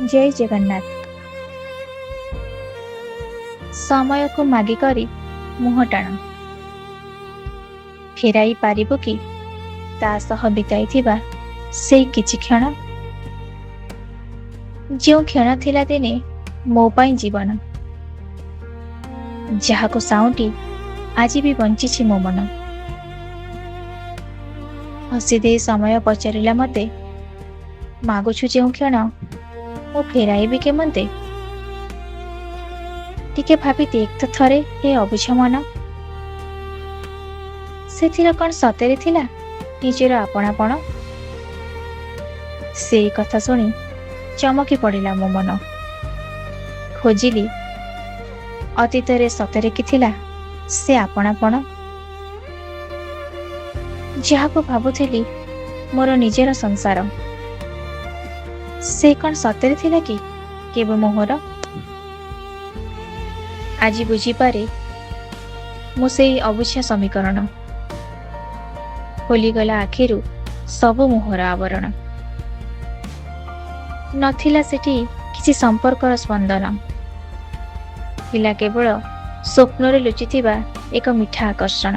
जय जगन्नाथ। समय को मागिकरी मुह टाण फेराई पारिबो कि ता सह बिताइथिबा से किछि क्षण जो क्षण थिला दिने मो पाई जीवन जहाको साउंटी आज भी बंची मो मन। हसी दे समय पचारिला मते मागुछु जो क्षण मो फेराइबी केमते टिके भाभी देख तो थरे हे अबुझ मन से कौन सतेरे थिला निजर आपणापण। से कथा शुणी चमकी पड़ा मो मन। खोजिली अतीत रे सतरे कि थिला से आपणापण जहाको भाबुथिली मोर निजर संसार से कौन सतरे थिला कि केबे मोहर। आज बुझीपारे मु से अबुझा समीकरण खोलीगला आखिरु सब मोहर आवरण नथिला सेठी किसी संपर्कर स्पंदन थिला केवल स्वप्न रे लुचिथिबा एक मिठा आकर्षण।